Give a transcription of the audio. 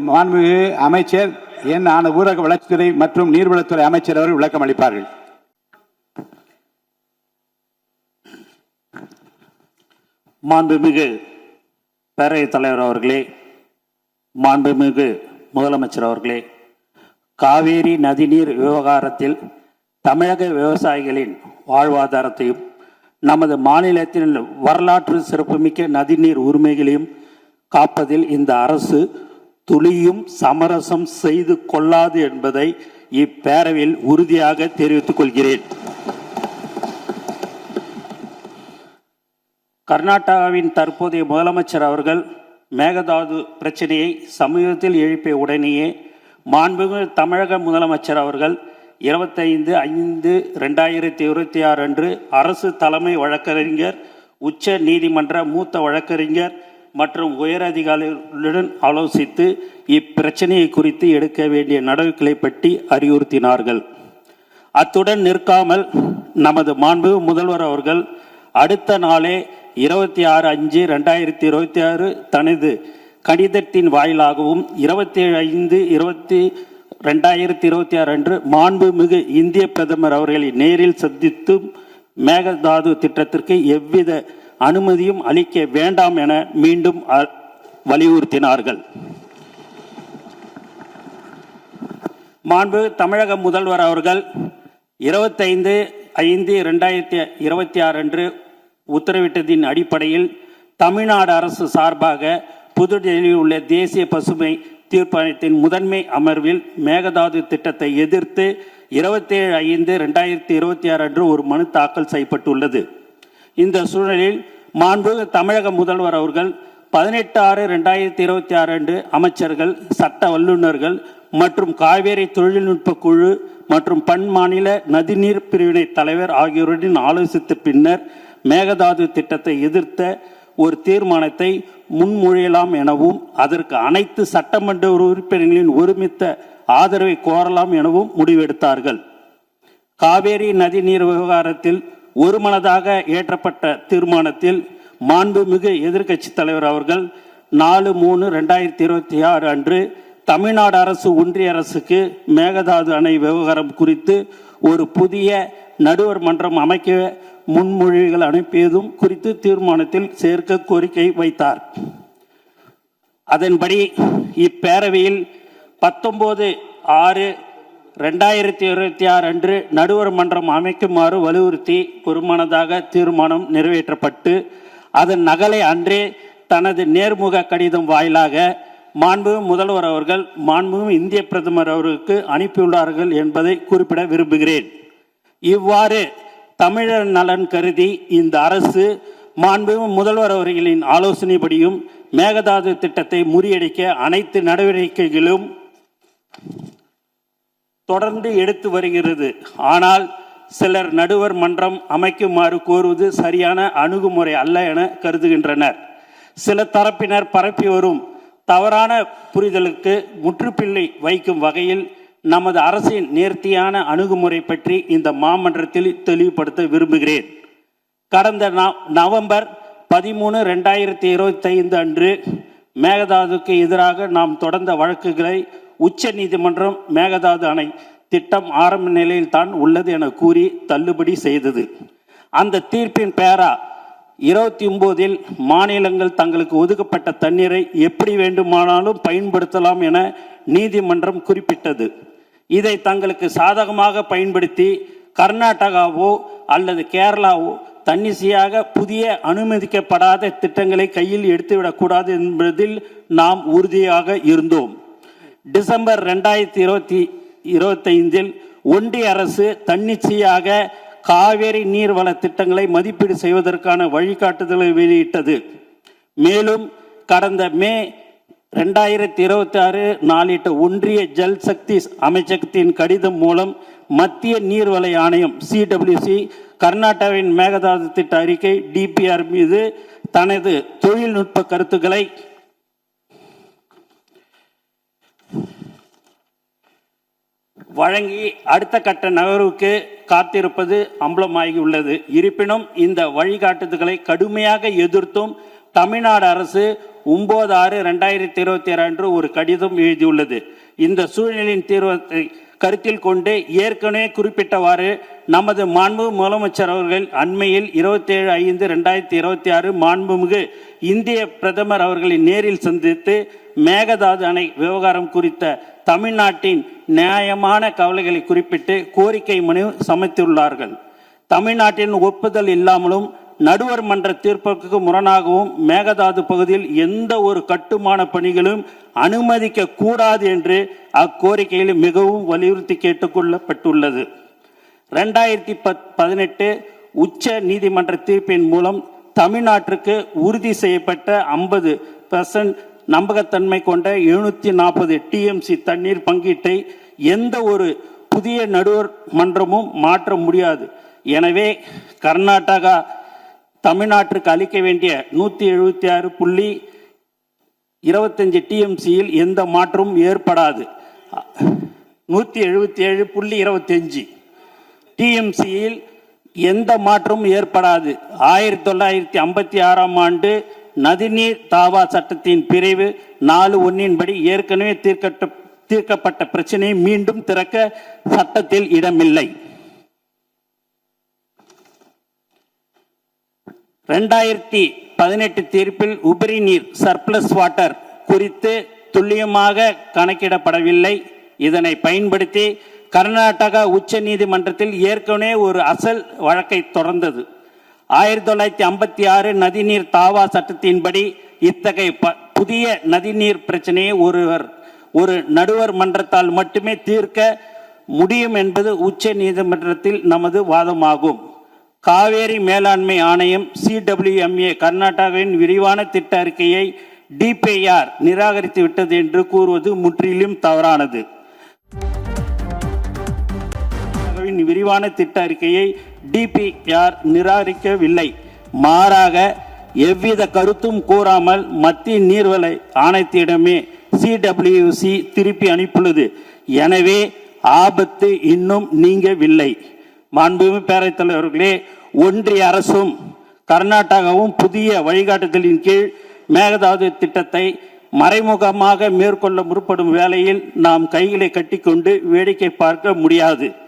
மாண்புமிகு அமைச்சர் ஊரக வளர்ச்சித்துறை மற்றும் நீர்வளத்துறை அமைச்சர் அவர்கள் விளக்கம் அளிப்பார்கள். மாண்புமிகு பேரவைத் தலைவர் அவர்களே, மாண்புமிகு முதலமைச்சர் அவர்களே, காவேரி நதிநீர் விவகாரத்தில் தமிழக விவசாயிகளின் வாழ்வாதாரத்தையும் நமது மாநிலத்தின் வரலாற்று சிறப்புமிக்க நதிநீர் உரிமைகளையும் காப்பதில் இந்த அரசு துளியும் சமரசம் செய்து கொள்ளாது என்பதை இப்பேரவையில் உறுதியாக தெரிவித்துக் கொள்கிறேன். கர்நாடகாவின் தற்போதைய முதலமைச்சர் அவர்கள் மேகதாது பிரச்சனையை சமீபத்தில் எழுப்பிய உடனேயே மாண்புமிகு தமிழக முதலமைச்சர் அவர்கள் 25/5/2026 அன்று அரசு தலைமை வழக்கறிஞர், உச்ச நீதிமன்ற மூத்த வழக்கறிஞர் மற்றும் உயரதிகாரிகளுடன் ஆலோசித்து இப்பிரச்சனையை குறித்து எடுக்க வேண்டிய நடவடிக்கைகளை பற்றி அறிவுறுத்தினார்கள். அத்துடன் நிற்காமல் நமது மாண்புமிகு முதல்வர் அவர்கள் அடுத்த நாளே 26/5/2026 தனது கடிதத்தின் வாயிலாகவும் 27/5/2026 அன்று மாண்புமிகு இந்திய பிரதமர் அவர்களை நேரில் சந்தித்து மேகதாது திட்டத்திற்கு எவ்வித அனுமதியும் அளிக்க வேண்டாம் என மீண்டும் வலியுறுத்தினார்கள். மாண்புமிகு தமிழக முதல்வர் அவர்கள் 25/5/2026 அன்று உத்தரவிட்டதின் அடிப்படையில் தமிழ்நாடு அரசு சார்பாக புதுடெல்லியில் உள்ள தேசிய பசுமை தீர்ப்பாயத்தின் முதன்மை அமர்வில் மேகதாது திட்டத்தை எதிர்த்து 27/5/2026 அன்று ஒரு மனு தாக்கல் செய்யப்பட்டுள்ளது. இந்த சூழலில் மாண்புமிகு தமிழக முதல்வர் அவர்கள் 18/6/2026 அன்று அமைச்சர்கள், சட்ட வல்லுநர்கள் மற்றும் காவேரி தொழில்நுட்ப குழு மற்றும் பன்மாநில நதிநீர் பிரிவினை தலைவர் ஆகியோருடன் ஆலோசித்த பின்னர் மேகதாது திட்டத்தை எதிர்த்த ஒரு தீர்மானத்தை முன்மொழியலாம் எனவும் அதற்கு அனைத்து சட்டமன்ற உறுப்பினர்களின் ஒருமித்த ஆதரவை கோரலாம் எனவும் முடிவெடுத்தார்கள். காவேரி நதிநீர் விவகாரத்தில் ஒருமனதாக ஏற்றப்பட்ட தீர்மானத்தில் மாண்புமிகு எதிர்க்கட்சி தலைவர் அவர்கள் 4/3/2026 அன்று தமிழ்நாடு அரசு ஒன்றிய அரசுக்கு மேகதாது அணை விவகாரம் குறித்து ஒரு புதிய நடுவர் மன்றம் அமைக்க முன்மொழிகள் அனுப்பியதும் குறித்து தீர்மானத்தில் சேர்க்க கோரிக்கை வைத்தார். அதன்படி இப்பேரவையில் 19/6/2026 அன்று நடுவர் மன்றம் அமைக்குமாறு வலியுறுத்தி ஒருமனதாக தீர்மானம் நிறைவேற்றப்பட்டு அதன் நகலை அன்றே தனது நேர்முக கடிதம் வாயிலாக மாண்புமிகு முதல்வர் அவர்கள் மாண்புமிகு இந்திய பிரதமர் அவர்களுக்கு அனுப்பியுள்ளார்கள் என்பதை குறிப்பிட விரும்புகிறேன். இவ்வாறு தமிழர் நலன் கருதி இந்த அரசு மாண்புமிகு முதல்வர் அவர்களின் ஆலோசனைப்படியும் மேகதாது திட்டத்தை முறியடிக்க அனைத்து நடவடிக்கைகளும் தொடர்ந்து எடுத்து வருகிறது. ஆனால் சிலர் நடுவர் மன்றம் அமைக்குமாறு கோருவது சரியான அணுகுமுறை அல்ல என கருதுகின்றனர். சில தரப்பினர் பரப்பி வரும் தவறான புரிதலுக்கு முற்றுப்புள்ளி வைக்கும் வகையில் நமது அரசின் நேர்த்தியான அணுகுமுறை பற்றி இந்த மாமன்றத்தில் தெளிவுபடுத்த விரும்புகிறேன். கடந்த நவம்பர் 13/2025 அன்று மேகதாதுக்கு எதிராக நாம் தொடர்ந்த வழக்குகளை உச்ச நீதிமன்றம் மேகதாது அணை திட்டம் ஆரம்ப நிலையில் தான் உள்ளது என கூறி தள்ளுபடி செய்தது. அந்த தீர்ப்பின் பேரா 29 மாநிலங்கள் தங்களுக்கு ஒதுக்கப்பட்ட தண்ணீரை எப்படி வேண்டுமானாலும் பயன்படுத்தலாம் என நீதிமன்றம் குறிப்பிட்டது. இதை தங்களுக்கு சாதகமாக பயன்படுத்தி கர்நாடகாவோ அல்லது கேரளாவோ தன்னிச்சையாக புதிய அனுமதிக்கப்படாத திட்டங்களை கையில் எடுத்துவிடக்கூடாது என்பதில் நாம் உறுதியாக இருந்தோம். டிசம்பர் 2025 ஒன்றிய அரசு தன்னிச்சையாக காவேரி நீர்வள திட்டங்களை மதிப்பீடு செய்வதற்கான வழிகாட்டுதலை வெளியிட்டது. மேலும் கடந்த மே 2026 நாளிட்ட ஒன்றிய ஜல் சக்தி அமைச்சகத்தின் கடிதம் மூலம் மத்திய நீர்வள ஆணையம் CWC கர்நாடகாவின் மேகதாது திட்ட அறிக்கை DPR மீது தனது தொழில்நுட்ப கருத்துக்களை வழங்கி அடுத்த கட்ட நகர்வுக்கு காத்திருப்பது அம்பலமாகி உள்ளது. இருப்பினும் இந்த வழிகாட்டுதல்களை கடுமையாக எதிர்த்தும் தமிழ்நாடு அரசு 9/6/2022 அன்று ஒரு கடிதம் எழுதியுள்ளது. இந்த சூழ்நிலையின் தீர்வை கருத்தில் கொண்டு ஏற்கனவே குறிப்பிட்டவாறு நமது மாண்பு முதலமைச்சர் அவர்கள் அண்மையில் 27/5/2026 மாண்புமிகு இந்திய பிரதமர் அவர்களை நேரில் சந்தித்து மேகதாது அணை விவகாரம் குறித்த தமிழ்நாட்டின் நியாயமான கவலைகளை குறிப்பிட்டு கோரிக்கை மனு சமர்ப்பித்துள்ளார்கள். தமிழ்நாட்டின் ஒப்புதல் இல்லாமலும் நடுவர் மன்ற தீர்ப்புக்கு முரணாகவும் மேகதாது பகுதியில் எந்த ஒரு கட்டுமான பணிகளும் அனுமதிக்க கூடாது என்று அக்கோரிக்கையில் மிகவும் வலியுறுத்தி கேட்டுக்கொள்ளப்பட்டுள்ளது. 2018 உச்ச நீதிமன்ற தீர்ப்பின் மூலம் தமிழ்நாட்டிற்கு உறுதி செய்யப்பட்ட 50% நம்பகத்தன்மை கொண்ட 740 TMC தண்ணீர் பங்கீட்டை எந்த ஒரு புதிய நடுவர் மன்றமும் மாற்ற முடியாது. எனவே கர்நாடகா தமிழ்நாட்டிற்கு அளிக்க வேண்டிய 176.25 TMCயில் எந்த மாற்றமும் ஏற்படாது. 177.25 TMCயில் எந்த மாற்றமும் ஏற்படாது. 1956ஆம் ஆண்டு நதிநீர் தாவா சட்டத்தின் பிரிவு 4(1) படி ஏற்கனவே தீர்க்கப்பட்ட பிரச்சனையை மீண்டும் திறக்க சட்டத்தில் இடமில்லை. 2018 தீர்ப்பில் உபரி நீர் சர்ப்ளஸ் வாட்டர் குறித்து துல்லியமாக கணக்கிடப்படவில்லை. இதனை பயன்படுத்தி கர்நாடகா உச்ச நீதிமன்றத்தில் ஏற்கனவே ஒரு அசல் வழக்கை தொடர்ந்தது. 1956 நதிநீர் தாவா சட்டத்தின்படி இத்தகைய புதிய நதிநீர் பிரச்சனையை ஒரு நடுவர் மன்றத்தால் மட்டுமே தீர்க்க முடியும் என்பது உச்ச நீதிமன்றத்தில் நமது வாதமாகும். காவேரி மேலாண்மை ஆணையம் CWMA கர்நாடகாவின் விரிவான திட்ட அறிக்கையை DPR நிராகரித்து விட்டது என்று கூறுவது முற்றிலும் தவறானது. விரிவான திட்ட அறிக்கையை DPR நிராகரிக்கவில்லை. மாறாக எவ்வித கருத்தும் கூறாமல் மத்திய நீர்வள ஆணையத்திடமே CWC திருப்பி அனுப்பியுள்ளது. எனவே ஆபத்து இன்னும் நீங்கவில்லை. மாண்புமிகு பேரவைத் தலைவர்களே, ஒன்றிய அரசும் கர்நாடகாவும் புதிய வழிகாட்டுதலின் கீழ் மேகதாது திட்டத்தை மறைமுகமாக மேற்கொள்ள முற்படும் வேளையில் நாம் கைகளை கட்டிக்கொண்டு வேடிக்கை பார்க்க முடியாது.